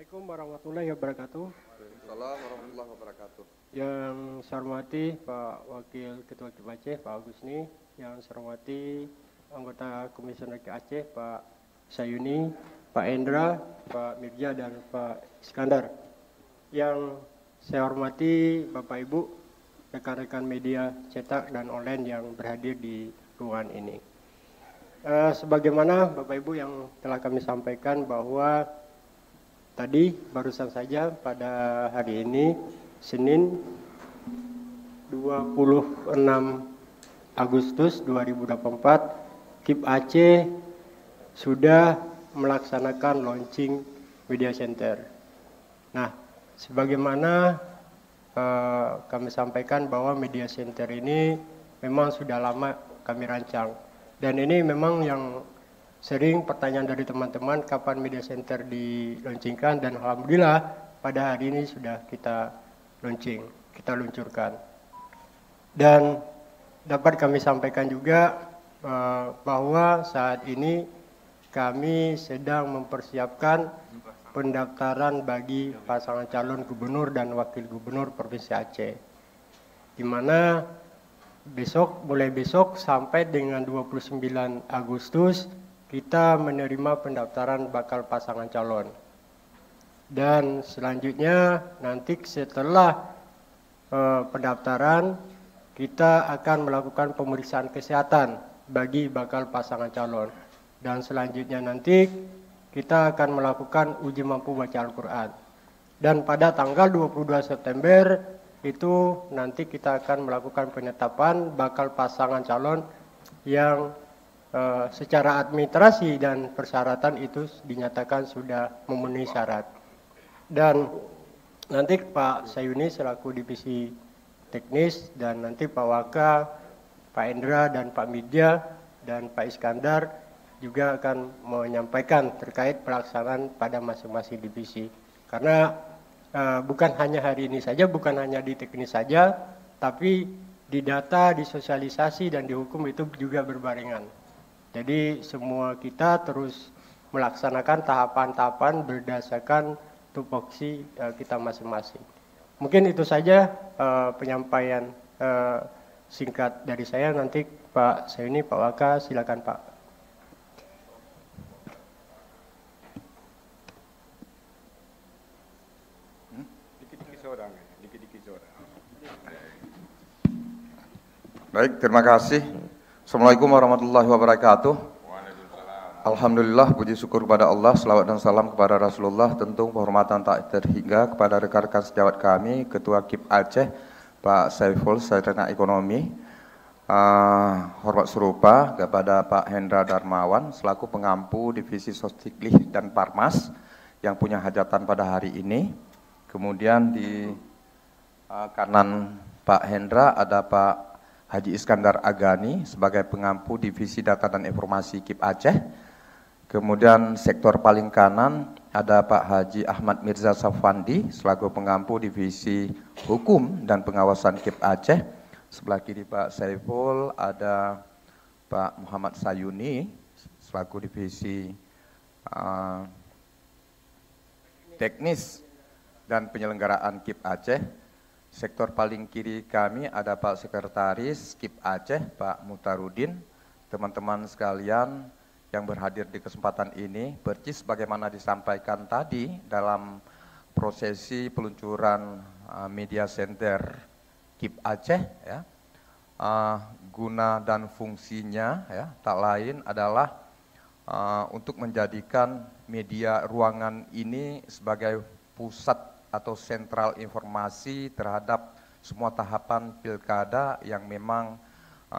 Assalamualaikum warahmatullahi wabarakatuh. Waalaikumsalam warahmatullahi wabarakatuh. Yang saya hormati Pak Wakil Ketua KIP Aceh, Pak Agusni. Yang saya hormati anggota Komisioner KIP Aceh, Pak Sayuni, Pak Endra, Pak Mirja, dan Pak Iskandar. Yang saya hormati Bapak Ibu, rekan-rekan media cetak dan online yang berhadir di ruangan ini. Sebagaimana Bapak Ibu yang telah kami sampaikan bahwa tadi barusan saja pada hari ini Senin 26 Agustus 2024 KIP Aceh sudah melaksanakan launching media center. Nah, sebagaimana kami sampaikan bahwa media center ini memang sudah lama kami rancang, dan ini memang yang sering pertanyaan dari teman-teman kapan media center diluncurkan, dan alhamdulillah pada hari ini sudah kita luncurkan. Dan dapat kami sampaikan juga bahwa saat ini kami sedang mempersiapkan pendaftaran bagi pasangan calon gubernur dan wakil gubernur Provinsi Aceh, di mana mulai besok sampai dengan 29 Agustus kita menerima pendaftaran bakal pasangan calon. Dan selanjutnya nanti setelah pendaftaran kita akan melakukan pemeriksaan kesehatan bagi bakal pasangan calon. Dan selanjutnya nanti kita akan melakukan uji mampu baca Al-Quran. Dan pada tanggal 22 September itu nanti kita akan melakukan penetapan bakal pasangan calon yang secara administrasi dan persyaratan itu dinyatakan sudah memenuhi syarat. Dan nanti Pak Sayuni selaku divisi teknis, dan nanti Pak Waka, Pak Endra, dan Pak Midja, dan Pak Iskandar juga akan menyampaikan terkait pelaksanaan pada masing-masing divisi. Karena bukan hanya hari ini saja, bukan hanya di teknis saja, tapi di data, di sosialisasi, dan di hukum itu juga berbarengan. Jadi semua kita terus melaksanakan tahapan-tahapan berdasarkan tupoksi kita masing-masing. Mungkin itu saja penyampaian singkat dari saya. Nanti Pak Sayuni, Pak Waka, silakan Pak. Baik, terima kasih. Assalamualaikum warahmatullahi wabarakatuh. Alhamdulillah, puji syukur kepada Allah, selawat dan salam kepada Rasulullah, tentu penghormatan tak terhingga kepada rekan-rekan sejawat kami, Ketua KIP Aceh, Pak Saiful, Sarjana Ekonomi, hormat serupa kepada Pak Hendra Darmawan, selaku pengampu Divisi Sosiklih dan Parmas, yang punya hajatan pada hari ini. Kemudian di kanan Pak Hendra ada Pak Haji Iskandar Agani sebagai pengampu Divisi Data dan Informasi KIP Aceh. Kemudian sektor paling kanan ada Pak Haji Ahmad Mirza Safandi selaku pengampu Divisi Hukum dan Pengawasan KIP Aceh. Sebelah kiri Pak Saiful ada Pak Muhammad Sayuni selaku Divisi Teknis dan Penyelenggaraan KIP Aceh. Sektor paling kiri kami ada Pak Sekretaris KIP Aceh, Pak Mutarudin. Teman-teman sekalian yang berhadir di kesempatan ini, percis bagaimana disampaikan tadi dalam prosesi peluncuran media center KIP Aceh, ya, guna dan fungsinya ya, tak lain adalah untuk menjadikan media ruangan ini sebagai pusat atau sentral informasi terhadap semua tahapan pilkada yang memang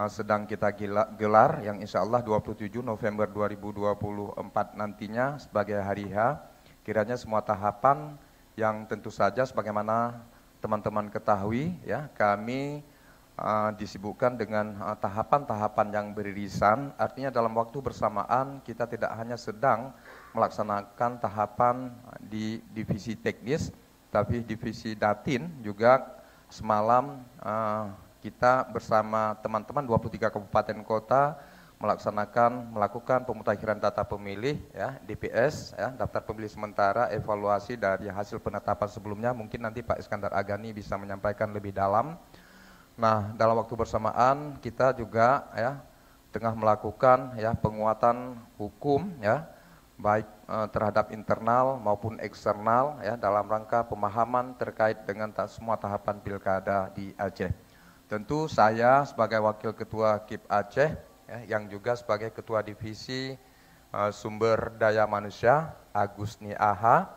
sedang kita gelar, yang insya Allah 27 November 2024 nantinya sebagai hari H. Kiranya semua tahapan yang tentu saja sebagaimana teman-teman ketahui, ya, kami disibukkan dengan tahapan-tahapan yang beririsan, artinya dalam waktu bersamaan kita tidak hanya sedang melaksanakan tahapan di divisi teknis, tapi divisi Datin juga semalam kita bersama teman-teman 23 kabupaten kota melakukan pemutakhiran data pemilih ya, DPS ya, daftar pemilih sementara, evaluasi dari hasil penetapan sebelumnya. Mungkin nanti Pak Iskandar Agani bisa menyampaikan lebih dalam. Nah, dalam waktu bersamaan kita juga ya tengah melakukan ya penguatan hukum ya, baik terhadap internal maupun eksternal ya, dalam rangka pemahaman terkait dengan semua tahapan pilkada di Aceh. Tentu saya sebagai Wakil Ketua KIP Aceh ya, yang juga sebagai Ketua Divisi Sumber Daya Manusia Agusni AH,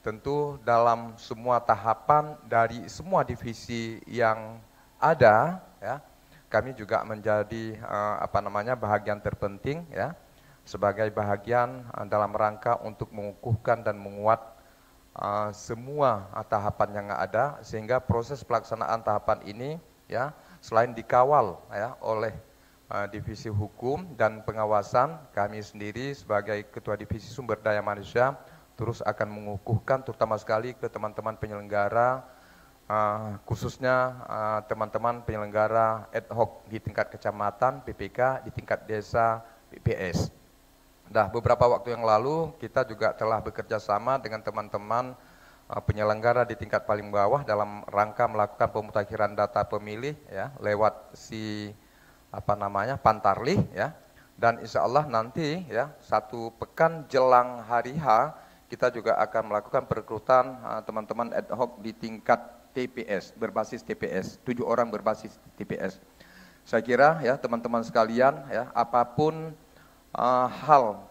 tentu dalam semua tahapan dari semua divisi yang ada ya, kami juga menjadi bahagian terpenting ya, sebagai bahagian dalam rangka untuk mengukuhkan dan menguat semua tahapan yang ada, sehingga proses pelaksanaan tahapan ini ya selain dikawal ya oleh divisi hukum dan pengawasan, kami sendiri sebagai Ketua Divisi Sumber Daya Manusia terus akan mengukuhkan terutama sekali ke teman-teman penyelenggara, khususnya teman-teman penyelenggara ad hoc di tingkat kecamatan, PPK, di tingkat desa, PPS. Nah, beberapa waktu yang lalu kita juga telah bekerja sama dengan teman-teman penyelenggara di tingkat paling bawah dalam rangka melakukan pemutakhiran data pemilih ya lewat Pantarlih ya. Dan insya Allah nanti ya 1 pekan jelang hari H kita juga akan melakukan perekrutan teman-teman ad hoc di tingkat TPS, berbasis TPS, 7 orang berbasis TPS. Saya kira ya teman-teman sekalian ya, apapun hal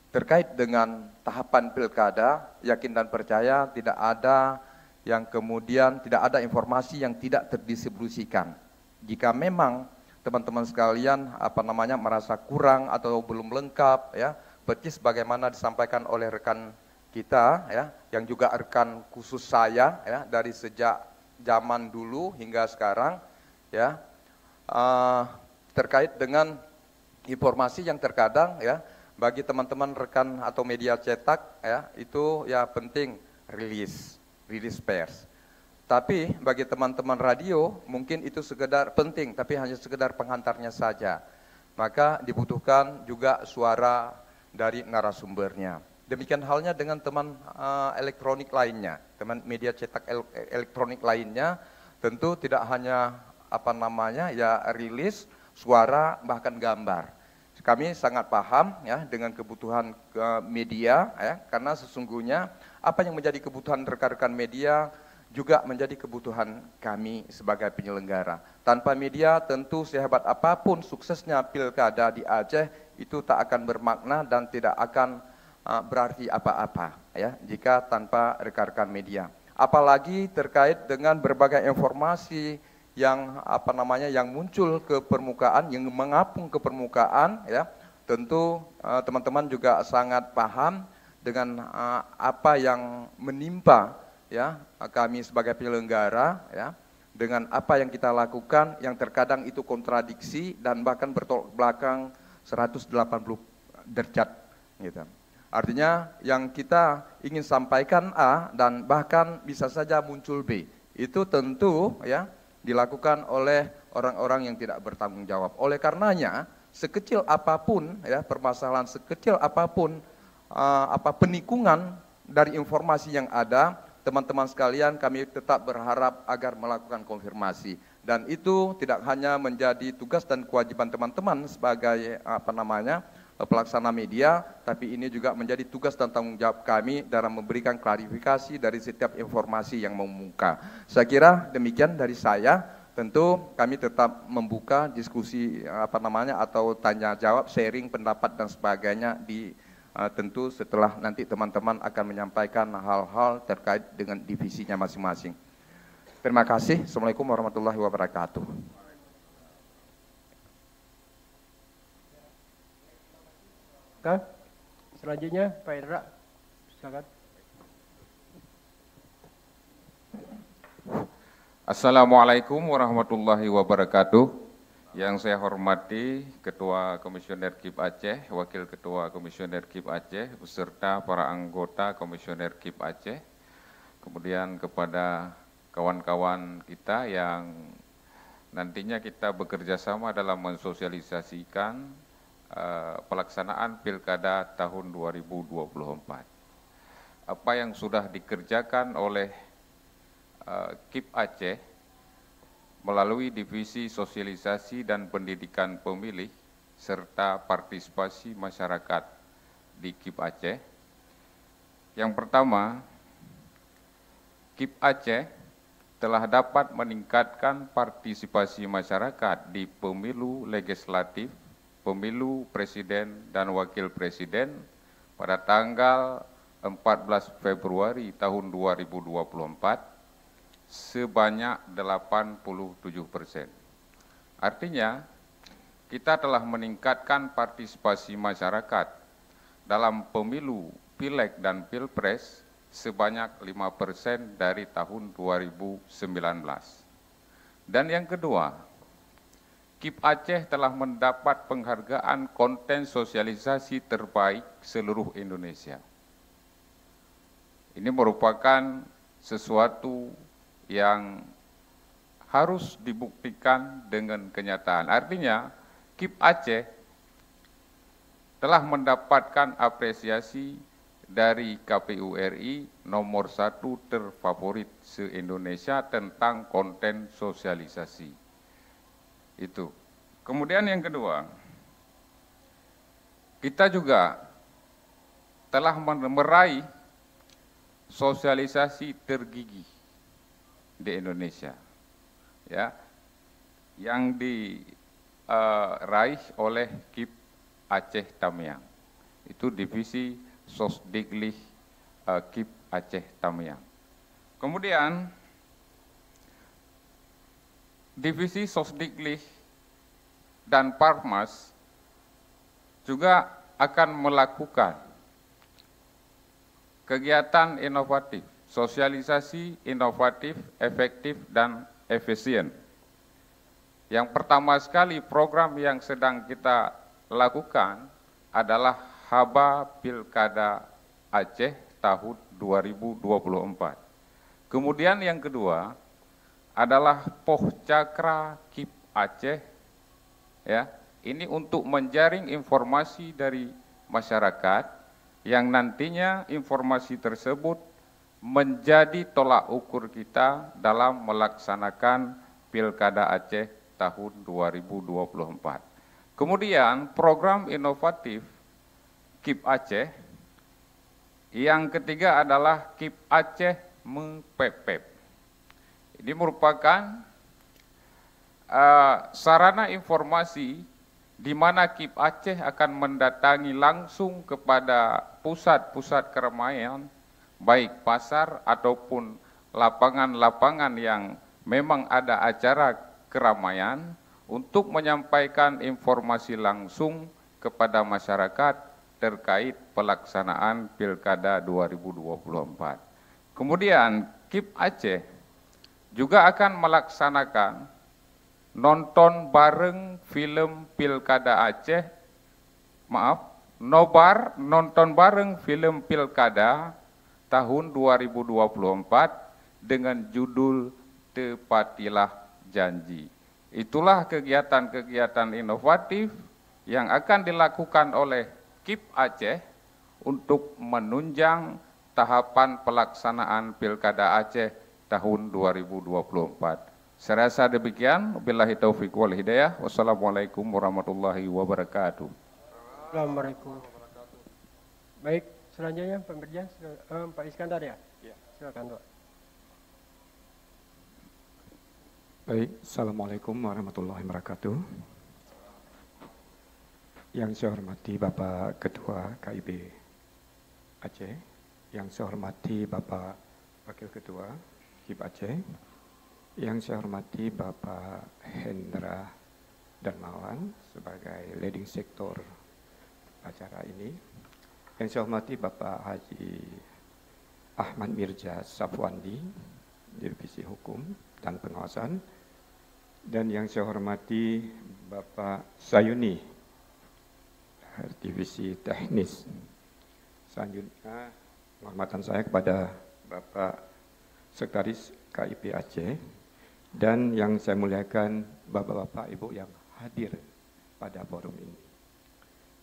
terkait dengan tahapan pilkada, yakin dan percaya tidak ada yang kemudian tidak ada informasi yang tidak terdistribusikan. Jika memang teman-teman sekalian merasa kurang atau belum lengkap ya, persis bagaimana disampaikan oleh rekan kita ya, yang juga rekan khusus saya ya, dari sejak zaman dulu hingga sekarang ya, terkait dengan informasi yang terkadang ya bagi teman-teman rekan atau media cetak ya itu ya penting rilis pers. Tapi bagi teman-teman radio mungkin itu sekedar penting tapi hanya sekedar penghantarnya saja. Maka dibutuhkan juga suara dari narasumbernya. Demikian halnya dengan teman elektronik lainnya, teman media cetak elektronik lainnya, tentu tidak hanya rilis suara bahkan gambar. Kami sangat paham ya dengan kebutuhan media ya, karena sesungguhnya apa yang menjadi kebutuhan rekan-rekan media juga menjadi kebutuhan kami sebagai penyelenggara. Tanpa media tentu sehebat apapun suksesnya pilkada di Aceh itu tak akan bermakna dan tidak akan berarti apa-apa ya jika tanpa rekan-rekan media. Apalagi terkait dengan berbagai informasi yang yang muncul ke permukaan, yang mengapung ke permukaan ya, tentu teman-teman juga sangat paham dengan apa yang menimpa ya kami sebagai penyelenggara ya, dengan apa yang kita lakukan yang terkadang itu kontradiksi dan bahkan bertolak belakang 180 derajat gitu. Artinya yang kita ingin sampaikan A dan bahkan bisa saja muncul B. Itu tentu ya dilakukan oleh orang-orang yang tidak bertanggung jawab. Oleh karenanya, sekecil apapun ya permasalahan, sekecil apapun penikungan dari informasi yang ada, teman-teman sekalian kami tetap berharap agar melakukan konfirmasi. Dan itu tidak hanya menjadi tugas dan kewajiban teman-teman sebagai pelaksana media, tapi ini juga menjadi tugas dan tanggung jawab kami dalam memberikan klarifikasi dari setiap informasi yang mengemuka. Saya kira demikian dari saya. Tentu kami tetap membuka diskusi atau tanya jawab, sharing pendapat dan sebagainya di tentu setelah nanti teman-teman akan menyampaikan hal-hal terkait dengan divisinya masing-masing. Terima kasih. Assalamualaikum warahmatullahi wabarakatuh. Selanjutnya Pak Indra, silakan. Assalamualaikum warahmatullahi wabarakatuh. Yang saya hormati Ketua Komisioner KIP Aceh, Wakil Ketua Komisioner KIP Aceh, beserta para anggota Komisioner KIP Aceh. Kemudian kepada kawan-kawan kita yang nantinya kita bekerja sama dalam mensosialisasikan pelaksanaan Pilkada tahun 2024. Apa yang sudah dikerjakan oleh KIP Aceh melalui Divisi Sosialisasi dan Pendidikan Pemilih serta Partisipasi Masyarakat di KIP Aceh. Yang pertama, KIP Aceh telah dapat meningkatkan partisipasi masyarakat di pemilu legislatif, pemilu presiden dan wakil presiden pada tanggal 14 Februari tahun 2024 sebanyak 87%. Artinya, kita telah meningkatkan partisipasi masyarakat dalam pemilu, pileg dan pilpres sebanyak 5% dari tahun 2019. Dan yang kedua, KIP Aceh telah mendapat penghargaan konten sosialisasi terbaik seluruh Indonesia. Ini merupakan sesuatu yang harus dibuktikan dengan kenyataan. Artinya, KIP Aceh telah mendapatkan apresiasi dari KPU RI nomor 1 terfavorit se-Indonesia tentang konten sosialisasi. Itu. Kemudian yang kedua, kita juga telah meraih sosialisasi tergigih di Indonesia, ya, yang diraih oleh KIP Aceh Tamiang. Itu divisi Sosdiklik KIP Aceh Tamiang. Kemudian divisi Sosdiklik dan Parmas juga akan melakukan kegiatan inovatif, sosialisasi inovatif, efektif, dan efisien. Yang pertama sekali program yang sedang kita lakukan adalah Haba Pilkada Aceh tahun 2024. Kemudian yang kedua adalah Poh Cakra KIP Aceh, ya. Ini untuk menjaring informasi dari masyarakat yang nantinya informasi tersebut menjadi tolak ukur kita dalam melaksanakan Pilkada Aceh tahun 2024. Kemudian program inovatif KIP Aceh, yang ketiga adalah KIP Aceh Mengpepep. Ini merupakan sarana informasi di mana KIP Aceh akan mendatangi langsung kepada pusat-pusat keramaian, baik pasar ataupun lapangan-lapangan yang memang ada acara keramaian, untuk menyampaikan informasi langsung kepada masyarakat terkait pelaksanaan Pilkada 2024. Kemudian KIP Aceh juga akan melaksanakan nonton bareng film Pilkada Aceh, nonton bareng film Pilkada tahun 2024 dengan judul Tepatilah Janji. Itulah kegiatan-kegiatan inovatif yang akan dilakukan oleh KIP Aceh untuk menunjang tahapan pelaksanaan Pilkada Aceh tahun 2024. Saya rasa demikian. Billahi taufiq wal hidayah. Wassalamualaikum warahmatullahi wabarakatuh. Assalamualaikum. Baik, selanjutnya pemberja Pak Iskandar ya? Silakan Pak. Baik, Assalamualaikum warahmatullahi wabarakatuh. Yang saya hormati Bapak Ketua KIB Aceh, yang saya hormati Bapak Wakil Ketua KIB Aceh, yang saya hormati Bapak Hendra Darmawan sebagai leading sektor acara ini, yang saya hormati Bapak Haji Ahmad Mirza Safwandi, Divisi Hukum dan Pengawasan, dan yang saya hormati Bapak Sayuni, Divisi Teknis. Selanjutnya, penghormatan saya kepada Bapak Sekretaris KIP Aceh, dan yang saya muliakan Bapak-Bapak Ibu yang hadir pada forum ini.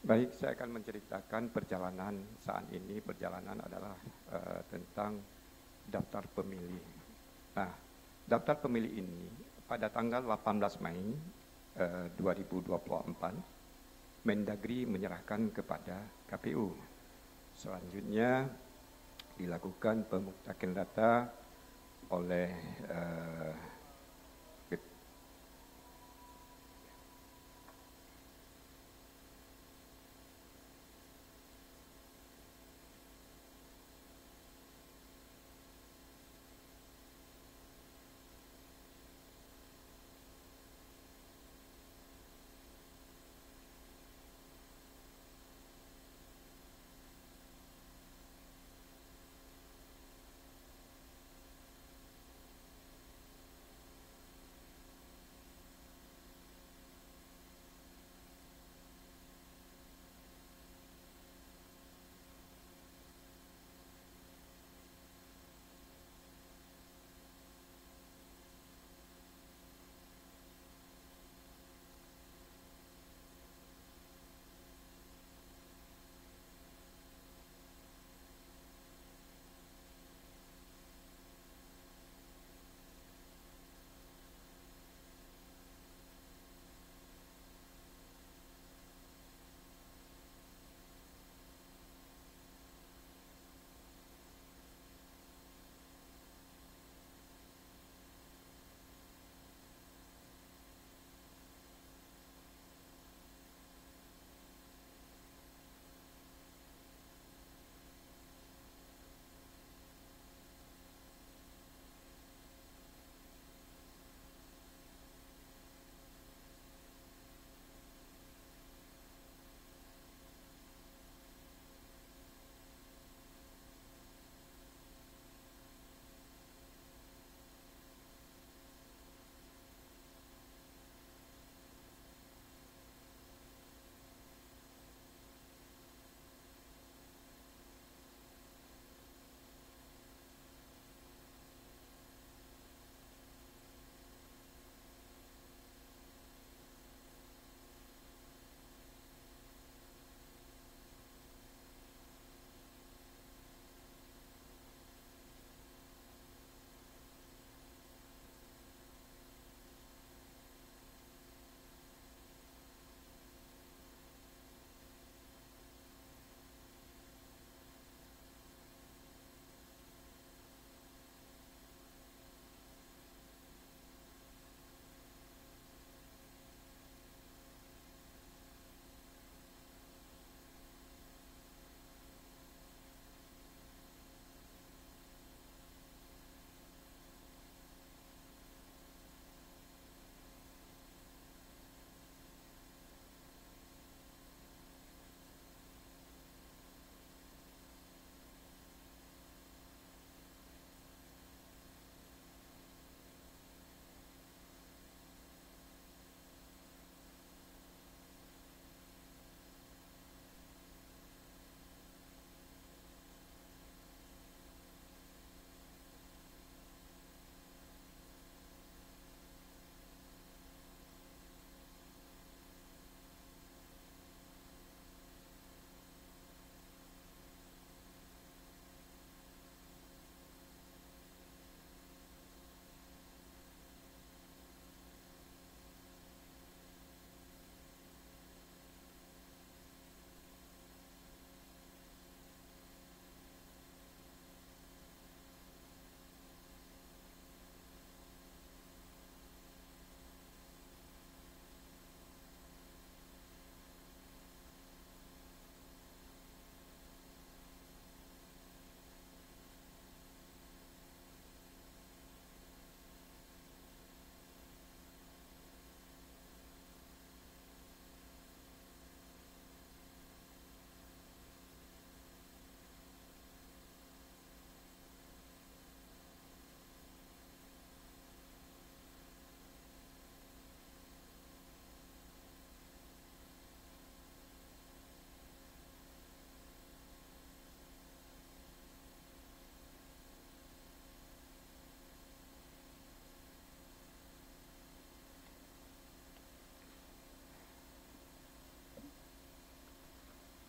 Baik, saya akan menceritakan perjalanan saat ini. Perjalanan adalah tentang daftar pemilih. Nah, daftar pemilih ini pada tanggal 18 Mei 2024, Mendagri menyerahkan kepada KPU. Selanjutnya dilakukan pemutakhir data oleh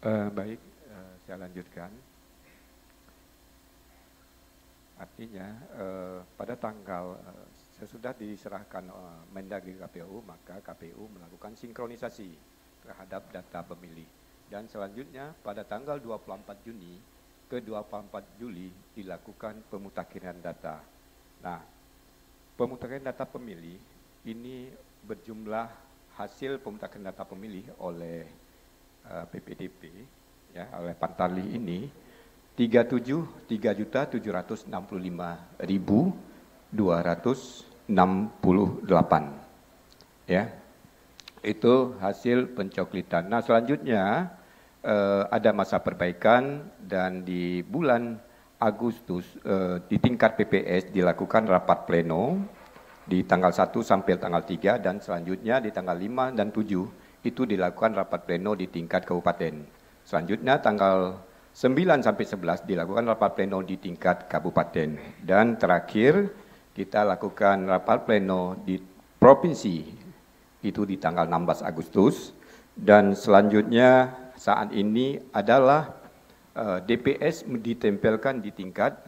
Baik, saya lanjutkan. Artinya pada tanggal sesudah diserahkan Mendagri KPU, maka KPU melakukan sinkronisasi terhadap data pemilih. Dan selanjutnya pada tanggal 24 Juni ke 24 Juli dilakukan pemutakhiran data. Nah, pemutakhiran data pemilih ini berjumlah hasil pemutakhiran data pemilih oleh PPDP, ya, oleh Pantarlih ini 3.765.268, ya, itu hasil pencoklitan. Nah, selanjutnya ada masa perbaikan dan di bulan Agustus di tingkat PPS dilakukan rapat pleno di tanggal 1 sampai tanggal 3 dan selanjutnya di tanggal 5 dan 7 itu dilakukan rapat pleno di tingkat kabupaten. Selanjutnya tanggal 9 sampai 11 dilakukan rapat pleno di tingkat kabupaten. Dan terakhir kita lakukan rapat pleno di provinsi itu di tanggal 16 Agustus. Dan selanjutnya saat ini adalah DPS ditempelkan di tingkat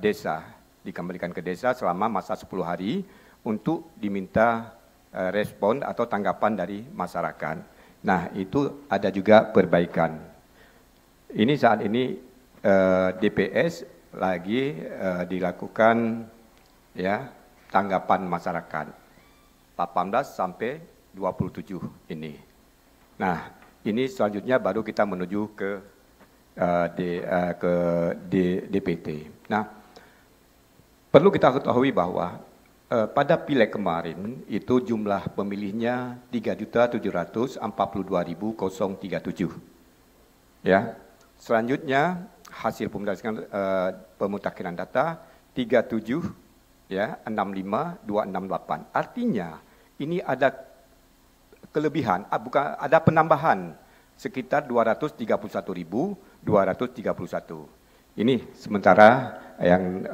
desa, dikembalikan ke desa selama masa 10 hari untuk diminta respon atau tanggapan dari masyarakat. Nah, itu ada juga perbaikan. Ini saat ini DPS lagi dilakukan, ya, tanggapan masyarakat 18 sampai 27 ini. Nah, ini selanjutnya baru kita menuju ke DPT. Nah, perlu kita ketahui bahwa pada pileg kemarin itu jumlah pemilihnya 3.742.037. Ya. Selanjutnya hasil pemutakhiran data 37 ya 65.268. Artinya ini ada kelebihan, bukan ada penambahan sekitar 231.231. Ini sementara yang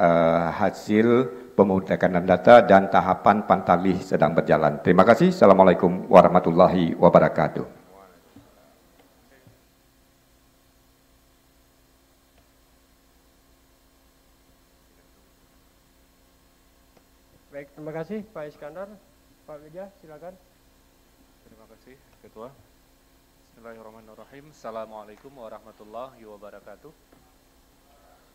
hasil pemutakhiran data dan tahapan Pantarlih sedang berjalan. Terima kasih. Assalamualaikum warahmatullahi wabarakatuh. Baik, terima kasih Pak Iskandar. Pak Widya, silakan. Terima kasih, Ketua. Bismillahirrahmanirrahim. Assalamualaikum warahmatullahi wabarakatuh.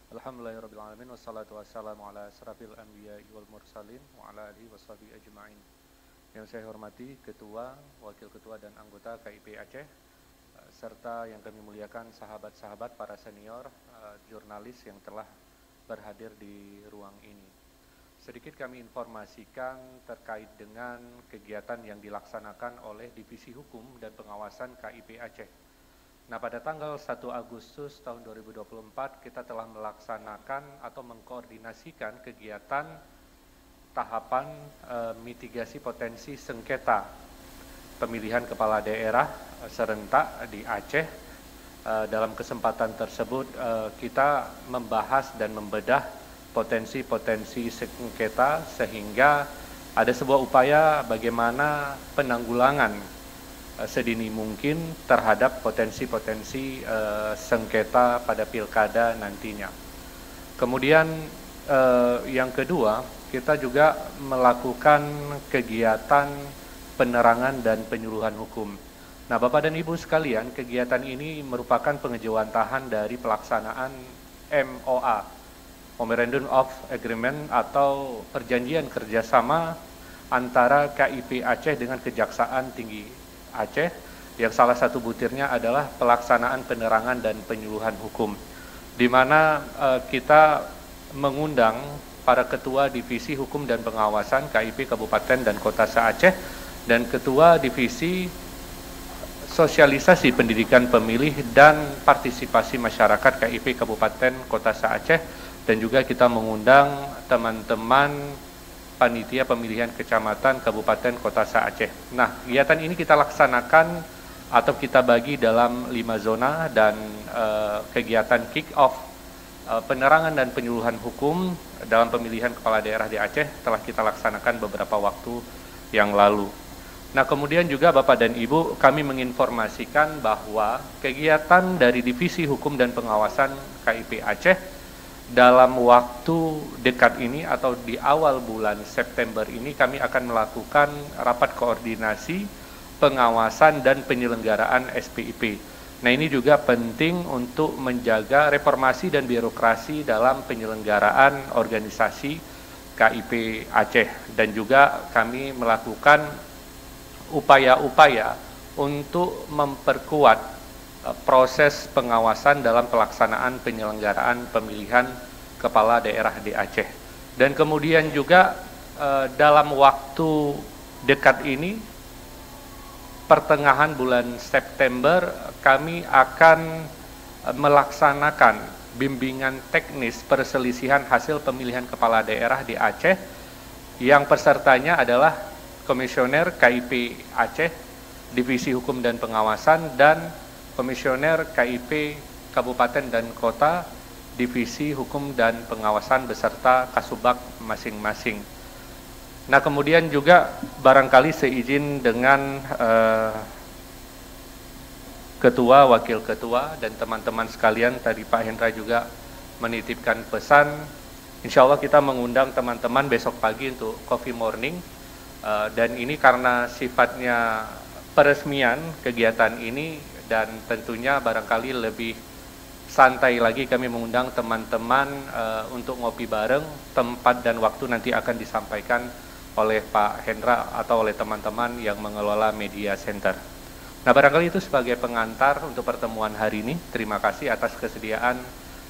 Alhamdulillahirrahmanirrahim. Wassalatu wassalamu ala asrafil anbiya wal mursalin wa ala alihi washabihi ajma'in. Yang saya hormati Ketua, Wakil Ketua dan anggota KIP Aceh, serta yang kami muliakan sahabat-sahabat para senior jurnalis yang telah berhadir di ruang ini. Sedikit kami informasikan terkait dengan kegiatan yang dilaksanakan oleh Divisi Hukum dan Pengawasan KIP Aceh. Nah, pada tanggal 1 Agustus tahun 2024 kita telah melaksanakan atau mengkoordinasikan kegiatan tahapan mitigasi potensi sengketa pemilihan kepala daerah serentak di Aceh. Dalam kesempatan tersebut kita membahas dan membedah potensi-potensi sengketa sehingga ada sebuah upaya bagaimana penanggulangan sedini mungkin terhadap potensi-potensi sengketa pada pilkada nantinya. Kemudian yang kedua, kita juga melakukan kegiatan penerangan dan penyuluhan hukum. Nah, Bapak dan Ibu sekalian, kegiatan ini merupakan pengejawantahan dari pelaksanaan MOA, Memorandum of Agreement atau perjanjian kerjasama antara KIP Aceh dengan Kejaksaan Tinggi Aceh, yang salah satu butirnya adalah pelaksanaan penerangan dan penyuluhan hukum, di mana kita mengundang para ketua divisi hukum dan pengawasan KIP Kabupaten dan Kota se-Aceh dan ketua divisi sosialisasi pendidikan pemilih dan partisipasi masyarakat KIP Kabupaten Kota se-Aceh. Dan juga kita mengundang teman-teman panitia pemilihan kecamatan, kabupaten, kota se-Aceh. Nah, kegiatan ini kita laksanakan atau kita bagi dalam 5 zona dan kegiatan kick-off penerangan dan penyuluhan hukum dalam pemilihan kepala daerah di Aceh telah kita laksanakan beberapa waktu yang lalu. Nah, kemudian juga Bapak dan Ibu, kami menginformasikan bahwa kegiatan dari Divisi Hukum dan Pengawasan KIP Aceh dalam waktu dekat ini atau di awal bulan September ini kami akan melakukan rapat koordinasi pengawasan dan penyelenggaraan SPIP. Nah, ini juga penting untuk menjaga reformasi dan birokrasi dalam penyelenggaraan organisasi KIP Aceh, dan juga kami melakukan upaya-upaya untuk memperkuat proses pengawasan dalam pelaksanaan penyelenggaraan pemilihan kepala daerah di Aceh. Dan kemudian juga dalam waktu dekat ini, pertengahan bulan September, kami akan melaksanakan bimbingan teknis perselisihan hasil pemilihan kepala daerah di Aceh, yang pesertanya adalah Komisioner KIP Aceh, Divisi Hukum dan Pengawasan, dan Komisioner KIP Kabupaten dan Kota, Divisi Hukum dan Pengawasan beserta Kasubag masing-masing. Nah, kemudian juga barangkali seizin dengan Ketua, Wakil Ketua, dan teman-teman sekalian, tadi Pak Hendra juga menitipkan pesan, insya Allah kita mengundang teman-teman besok pagi untuk coffee morning. Dan ini karena sifatnya peresmian kegiatan ini, dan tentunya barangkali lebih santai lagi, kami mengundang teman-teman untuk ngopi bareng. Tempat dan waktu nanti akan disampaikan oleh Pak Hendra atau oleh teman-teman yang mengelola media center. Nah, barangkali itu sebagai pengantar untuk pertemuan hari ini. Terima kasih atas kesediaan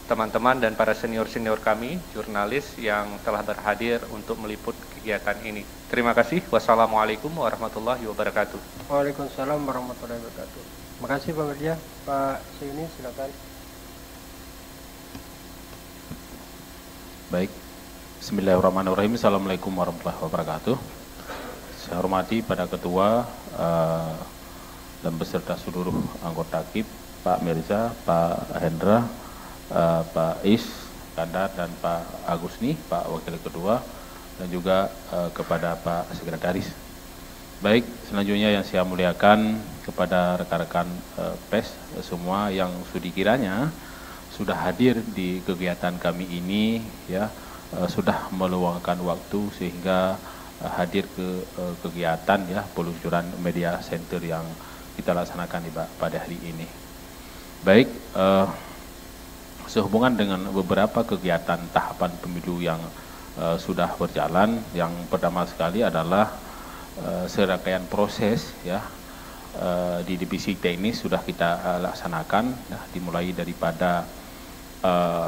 teman-teman dan para senior-senior kami, jurnalis yang telah berhadir untuk meliput kegiatan ini. Terima kasih. Wassalamualaikum warahmatullahi wabarakatuh. Waalaikumsalam warahmatullahi wabarakatuh. Terima kasih Pak Merdia. Pak Syuni, silakan. Baik. Bismillahirrahmanirrahim. Assalamualaikum warahmatullahi wabarakatuh. Saya hormati pada Ketua dan beserta seluruh anggota KIP, Pak Mirza, Pak Hendra, Pak Is Kandar, dan Pak Agusni, Pak Wakil Ketua, dan juga kepada Pak Sekretaris. Baik, selanjutnya yang saya muliakan kepada rekan-rekan pers semua yang kiranya sudah hadir di kegiatan kami ini, ya, sudah meluangkan waktu sehingga hadir ke kegiatan, ya, peluncuran media center yang kita laksanakan pada hari ini. Baik, sehubungan dengan beberapa kegiatan tahapan pemilu yang sudah berjalan, yang pertama sekali adalah serangkaian proses, ya, di divisi teknis sudah kita laksanakan, ya, dimulai daripada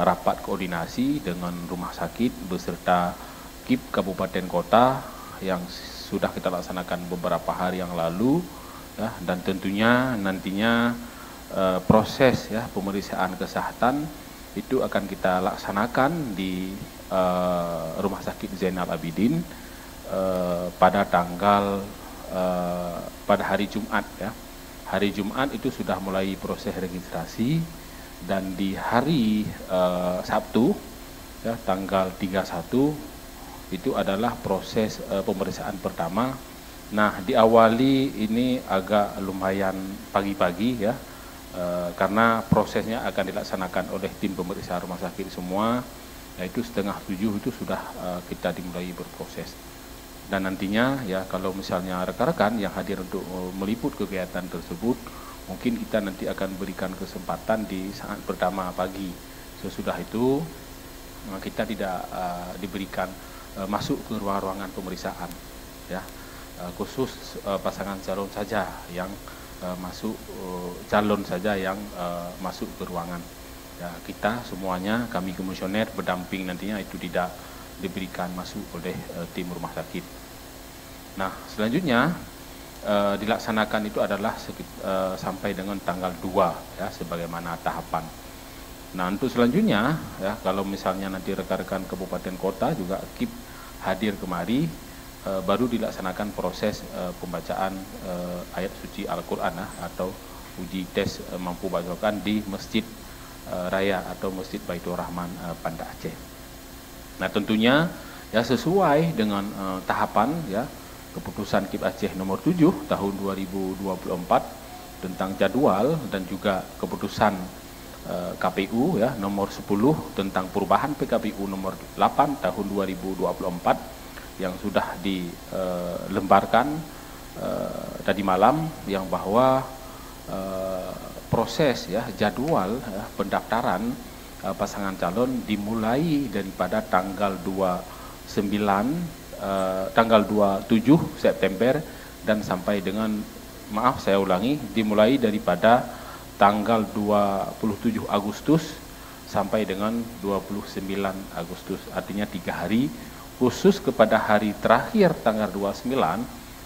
rapat koordinasi dengan rumah sakit beserta KIP Kabupaten Kota yang sudah kita laksanakan beberapa hari yang lalu, ya, dan tentunya nantinya proses, ya, pemeriksaan kesehatan itu akan kita laksanakan di Rumah Sakit Zainal Abidin pada tanggal pada hari Jumat, ya. Hari Jumat itu sudah mulai proses registrasi, dan di hari Sabtu, ya, tanggal 31 itu adalah proses pemeriksaan pertama. Nah, diawali ini agak lumayan pagi-pagi, ya, karena prosesnya akan dilaksanakan oleh tim pemeriksaan rumah sakit semua, yaitu 6:30 itu sudah kita dimulai berproses. Dan nantinya, ya, kalau misalnya rekan-rekan yang hadir untuk meliput kegiatan tersebut, mungkin kita nanti akan berikan kesempatan di saat pertama pagi. Sesudah itu kita tidak diberikan masuk ke ruangan pemeriksaan, ya, khusus pasangan calon saja yang masuk, calon saja yang masuk ke ruangan. Ya, kita semuanya, kami komisioner berdamping nantinya itu tidak diberikan masuk oleh tim rumah sakit. Nah, selanjutnya dilaksanakan itu adalah sampai dengan tanggal 2, ya, sebagaimana tahapan. Nah, untuk selanjutnya, ya, kalau misalnya nanti rekan-rekan kabupaten kota juga KIP hadir kemari, baru dilaksanakan proses pembacaan ayat suci Al-Quran, atau uji tes mampu bacakan di Masjid Raya atau Masjid Baitur Rahman Banda Aceh. Nah, tentunya, ya, sesuai dengan tahapan, ya, keputusan KIP Aceh nomor 7 tahun 2024 tentang jadwal dan juga keputusan KPU ya nomor 10 tentang perubahan PKPU nomor 8 tahun 2024 yang sudah dilembarkan tadi malam, yang bahwa proses ya jadwal pendaftaran pasangan calon dimulai daripada tanggal 27 September dan sampai dengan, maaf saya ulangi, dimulai daripada tanggal 27 Agustus sampai dengan 29 Agustus, artinya 3 hari. Khusus kepada hari terakhir tanggal 29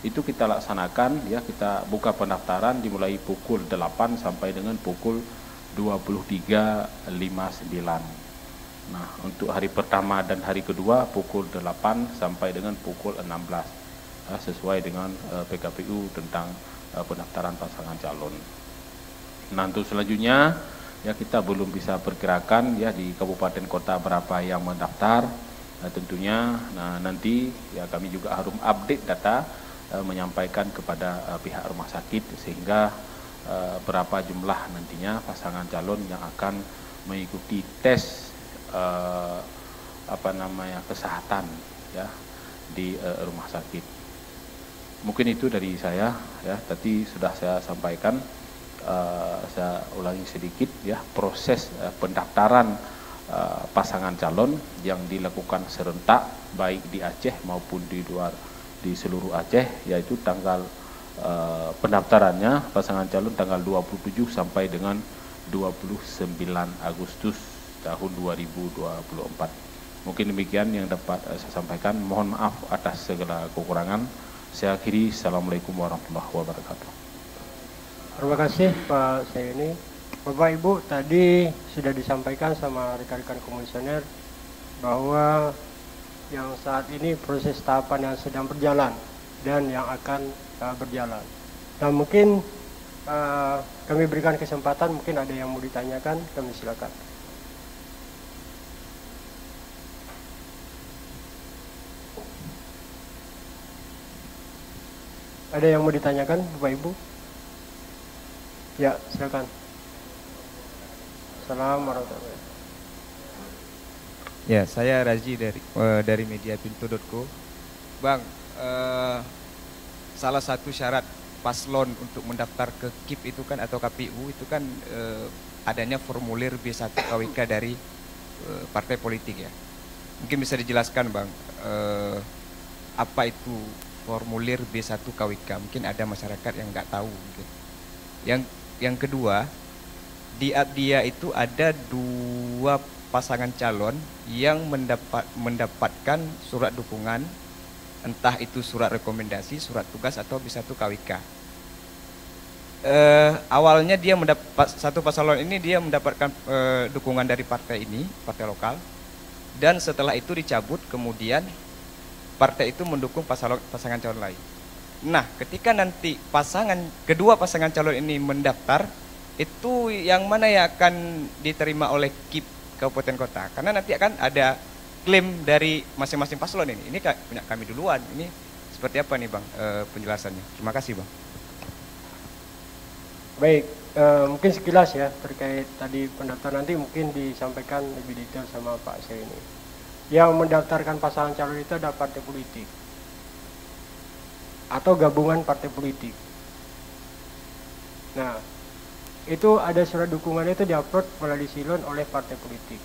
itu kita laksanakan ya, kita buka pendaftaran dimulai pukul 8 sampai dengan pukul 23.59. Nah, untuk hari pertama dan hari kedua pukul 8 sampai dengan pukul 16 ya, sesuai dengan PKPU tentang pendaftaran pasangan calon. Nah, untuk selanjutnya ya kita belum bisa perkirakan ya di kabupaten kota berapa yang mendaftar. Nah, tentunya nanti ya kami juga harus update data menyampaikan kepada pihak rumah sakit sehingga berapa jumlah nantinya pasangan calon yang akan mengikuti tes kesehatan ya di rumah sakit. Mungkin itu dari saya ya, tadi sudah saya sampaikan. Saya ulangi sedikit ya, proses pendaftaran pasangan calon yang dilakukan serentak baik di Aceh maupun di seluruh Aceh, yaitu tanggal pendaftarannya pasangan calon tanggal 27 sampai dengan 29 Agustus tahun 2024. Mungkin demikian yang dapat saya sampaikan. Mohon maaf atas segala kekurangan. Saya akhiri. Assalamualaikum warahmatullahi wabarakatuh. Terima kasih Pak Sayuni. Bapak Ibu, tadi sudah disampaikan sama rekan-rekan komisioner bahwa yang saat ini proses tahapan yang sedang berjalan dan yang akan berjalan. Nah, mungkin kami berikan kesempatan, mungkin ada yang mau ditanyakan, kami silakan. Ada yang mau ditanyakan, Bapak Ibu? Ya, silakan. Assalamualaikum warahmatullahi wabarakatuh. Ya, saya Raji dari mediapintu.co. Bang, salah satu syarat paslon untuk mendaftar ke KIP itu kan atau KPU itu kan adanya formulir B1 KWK dari partai politik ya. Mungkin bisa dijelaskan Bang, apa itu formulir B1 KWK? Mungkin ada masyarakat yang nggak tahu mungkin. Yang kedua, di Abdia itu ada 2 pasangan calon yang mendapatkan surat dukungan, entah itu surat rekomendasi, surat tugas atau B1 KWK. Awalnya dia satu pasangan ini dia mendapatkan dukungan dari partai ini, partai lokal, dan setelah itu dicabut, kemudian partai itu mendukung pasangan calon lain. Nah, ketika nanti kedua pasangan calon ini mendaftar, itu yang mana yang akan diterima oleh KIP Kabupaten Kota? Karena nanti akan ada klaim dari masing-masing paslon ini. Ini punya kami duluan. Ini seperti apa nih Bang penjelasannya? Terima kasih Bang. Baik, mungkin sekilas ya terkait tadi pendaftar, nanti mungkin disampaikan lebih detail sama Pak Sayuni. Yang mendaftarkan pasangan calon itu ada partai politik atau gabungan partai politik. Nah, itu ada surat dukungan itu diupload melalui silon oleh partai politik.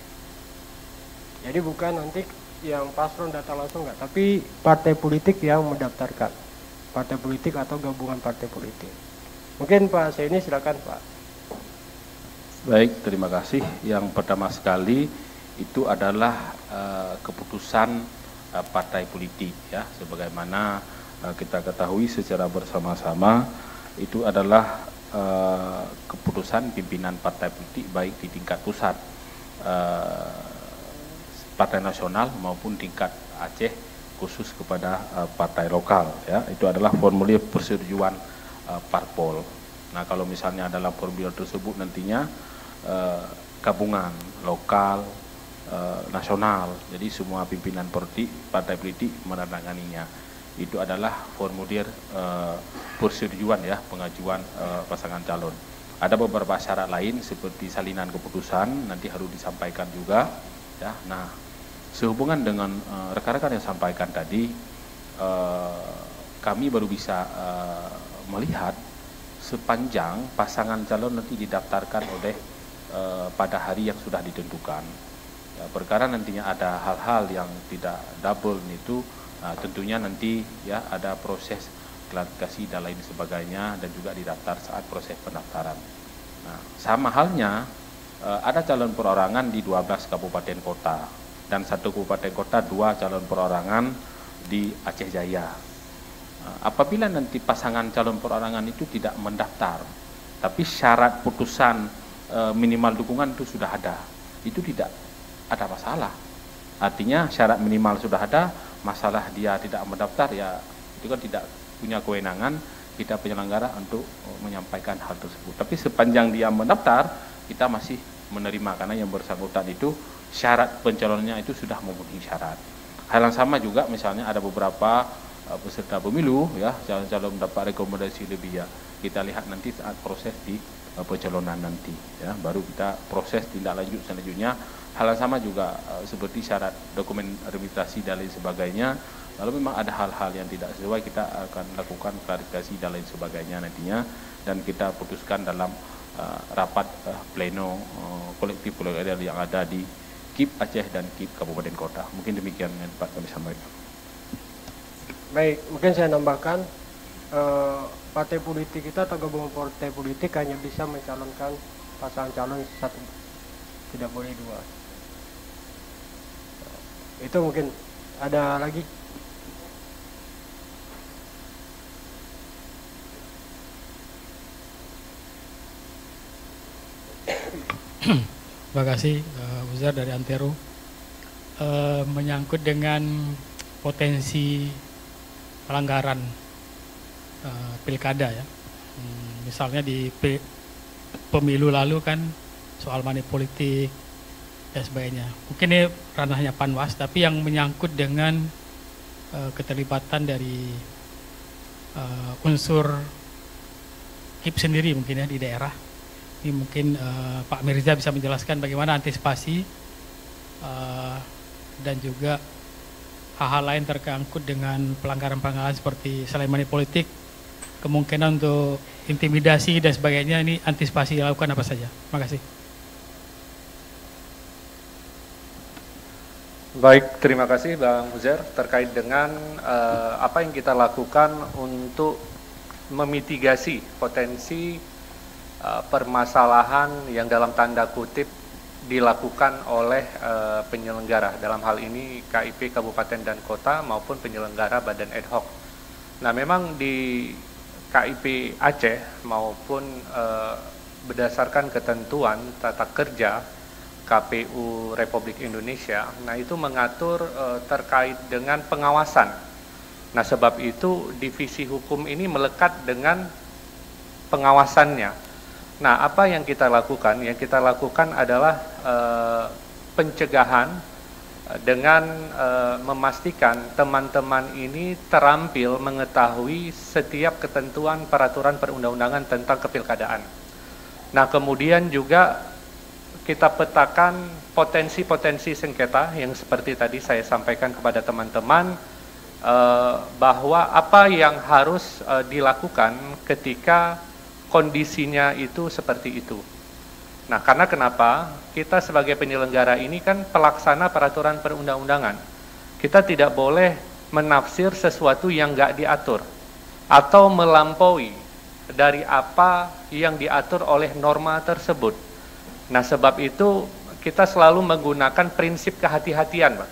Jadi bukan nanti yang paslon datang langsung enggak, tapi partai politik yang mendaftarkan. Partai politik atau gabungan partai politik. Mungkin Pak Sayuni silakan Pak. Baik, terima kasih. Yang pertama sekali itu adalah keputusan partai politik ya, sebagaimana kita ketahui secara bersama-sama itu adalah keputusan pimpinan partai politik baik di tingkat pusat partai nasional maupun tingkat Aceh khusus kepada partai lokal ya. Itu adalah formulir persetujuan parpol. Nah, kalau misalnya dalam formulir tersebut nantinya gabungan lokal nasional, jadi semua pimpinan partai politik menandatanganinya. itu adalah formulir persetujuan ya pengajuan pasangan calon. Ada beberapa syarat lain seperti salinan keputusan nanti harus disampaikan juga ya. Nah, sehubungan dengan rekan-rekan yang sampaikan tadi, kami baru bisa melihat sepanjang pasangan calon nanti didaftarkan oleh pada hari yang sudah ditentukan. Ya, perkara nantinya ada hal-hal yang tidak double itu, tentunya nanti ya ada proses klarifikasi dan lain sebagainya dan juga didaftar saat proses pendaftaran. Nah, sama halnya ada calon perorangan di 12 kabupaten kota dan 1 kabupaten kota 2 calon perorangan di Aceh Jaya. Apabila nanti pasangan calon perorangan itu tidak mendaftar, tapi syarat putusan minimal dukungan itu sudah ada, itu tidak ada masalah. Artinya syarat minimal sudah ada, masalah dia tidak mendaftar ya itu kan tidak punya kewenangan kita penyelenggara untuk menyampaikan hal tersebut. Tapi sepanjang dia mendaftar, kita masih menerima karena yang bersangkutan itu syarat pencalonannya itu sudah memenuhi syarat. Hal yang sama juga misalnya ada beberapa peserta pemilu ya calon-calon mendapat rekomendasi lebih ya. Kita lihat nanti saat proses di pencalonan nanti ya, baru kita proses tindak lanjut selanjutnya. Hal yang sama juga seperti syarat dokumen administrasi dan lain sebagainya. Lalu memang ada hal-hal yang tidak sesuai, kita akan lakukan klarifikasi dan lain sebagainya nantinya, dan kita putuskan dalam rapat pleno kolektif kolegial yang ada di KIP Aceh dan KIP Kabupaten Kota. Mungkin demikian yang Pak kami sampaikan. Baik, mungkin saya nambahkan, partai politik kita atau gabungan partai politik hanya bisa mencalonkan pasangan calon satu, tidak boleh 2. Itu mungkin ada lagi. Terima kasih Uzar dari Antero. Menyangkut dengan potensi pelanggaran pilkada ya, misalnya di pemilu lalu kan soal money politik dan sebagainya. Mungkin ini ranahnya Panwas, tapi yang menyangkut dengan keterlibatan dari unsur KIP sendiri mungkin ya di daerah. Ini mungkin Pak Mirza bisa menjelaskan bagaimana antisipasi dan juga hal-hal lain terkangkut dengan pelanggaran-pelanggaran seperti selain money politik, kemungkinan untuk intimidasi dan sebagainya. Ini antisipasi dilakukan apa saja? Terima kasih. Baik, terima kasih Bang Uzair terkait dengan apa yang kita lakukan untuk memitigasi potensi permasalahan yang dalam tanda kutip dilakukan oleh penyelenggara, dalam hal ini KIP Kabupaten dan Kota maupun penyelenggara badan ad hoc. Nah, memang di KIP Aceh maupun berdasarkan ketentuan tata kerja KPU Republik Indonesia, nah itu mengatur terkait dengan pengawasan. Nah, sebab itu divisi hukum ini melekat dengan pengawasannya. Nah, apa yang kita lakukan? Yang kita lakukan adalah pencegahan dengan memastikan teman-teman ini terampil mengetahui setiap ketentuan peraturan perundang-undangan tentang kepilkadaan. Nah, kemudian juga kita petakan potensi-potensi sengketa yang seperti tadi saya sampaikan kepada teman-teman, bahwa apa yang harus dilakukan ketika kondisinya itu seperti itu. Nah, karena kenapa? Kita sebagai penyelenggara ini kan pelaksana peraturan perundang-undangan. Kita tidak boleh menafsir sesuatu yang nggak diatur atau melampaui dari apa yang diatur oleh norma tersebut. Nah, sebab itu kita selalu menggunakan prinsip kehati-hatian, Pak,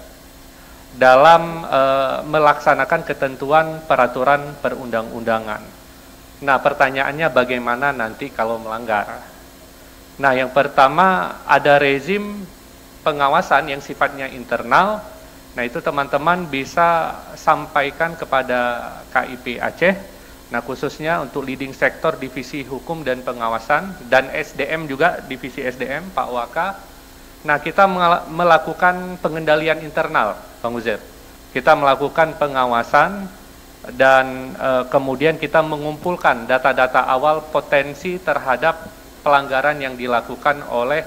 dalam melaksanakan ketentuan peraturan perundang-undangan. Nah, pertanyaannya bagaimana nanti kalau melanggar? Nah, yang pertama ada rezim pengawasan yang sifatnya internal. Nah, itu teman-teman bisa sampaikan kepada KIP Aceh. Nah, khususnya untuk leading sektor divisi hukum dan pengawasan dan SDM juga divisi SDM Pak Waka. Nah, kita melakukan pengendalian internal, Bang Uzair. Kita melakukan pengawasan dan kemudian kita mengumpulkan data-data awal potensi terhadap pelanggaran yang dilakukan oleh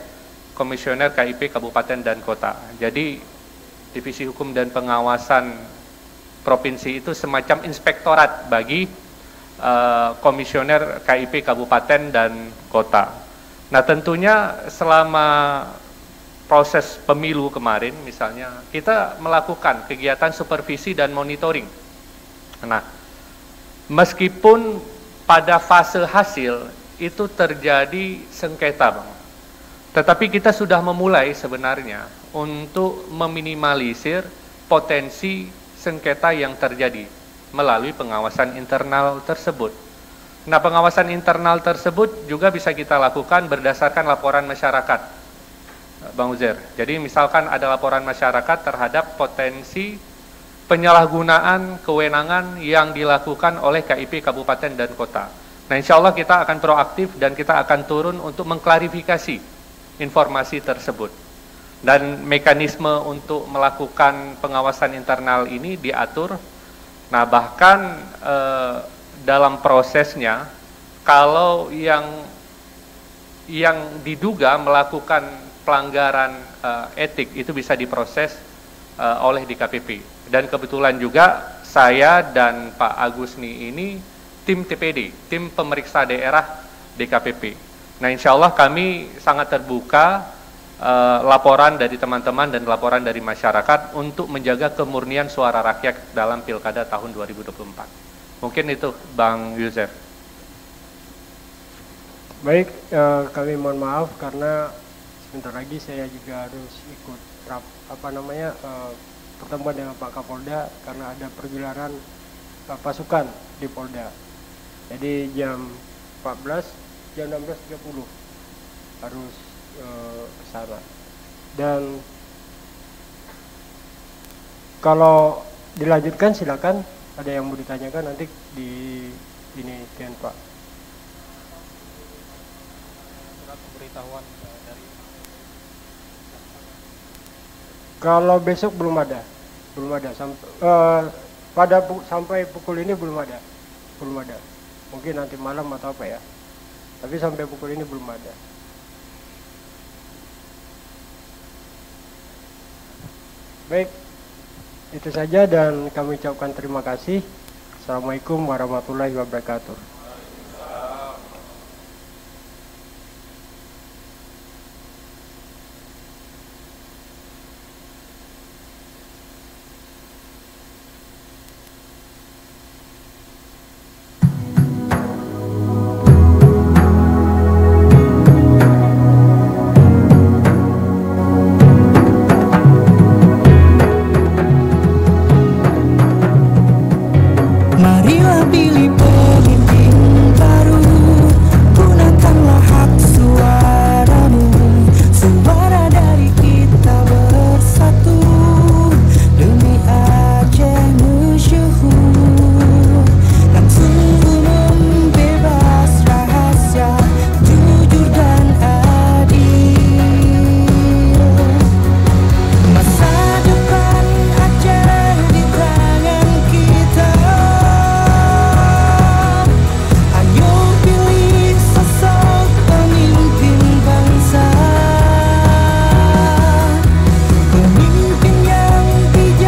Komisioner KIP Kabupaten dan Kota. Jadi Divisi Hukum dan Pengawasan Provinsi itu semacam inspektorat bagi Komisioner KIP Kabupaten dan Kota. Nah, tentunya selama proses pemilu kemarin misalnya, kita melakukan kegiatan supervisi dan monitoring. Nah, meskipun pada fase hasil itu terjadi sengketa, Bang, tetapi kita sudah memulai sebenarnya untuk meminimalisir potensi sengketa yang terjadi melalui pengawasan internal tersebut. Nah, pengawasan internal tersebut juga bisa kita lakukan berdasarkan laporan masyarakat, Bang Uzair. Jadi misalkan ada laporan masyarakat terhadap potensi penyalahgunaan kewenangan yang dilakukan oleh KIP Kabupaten dan Kota. Nah, insya Allah kita akan proaktif dan kita akan turun untuk mengklarifikasi informasi tersebut. Dan mekanisme untuk melakukan pengawasan internal ini diatur. Nah, bahkan dalam prosesnya, kalau yang diduga melakukan pelanggaran etik itu bisa diproses oleh DKPP. Dan kebetulan juga saya dan Pak Agusni ini tim TPD, tim pemeriksa daerah DKPP. Nah, insya Allah kami sangat terbuka laporan dari teman-teman dan laporan dari masyarakat untuk menjaga kemurnian suara rakyat dalam Pilkada tahun 2024. Mungkin itu, Bang Yusef. Baik, kami mohon maaf karena sebentar lagi saya juga harus ikut pertemuan dengan Pak Kapolda karena ada pergelaran pasukan di Polda. Jadi jam 14, jam 16.30 harus ke sana. Dan kalau dilanjutkan silakan, ada yang mau ditanyakan nanti di ini Pak. Surat pemberitahuan dari Kalau besok belum ada sampai pukul ini belum ada. Mungkin nanti malam atau apa ya. Tapi sampai pukul ini belum ada. Baik, itu saja dan kami ucapkan terima kasih. Assalamualaikum warahmatullahi wabarakatuh.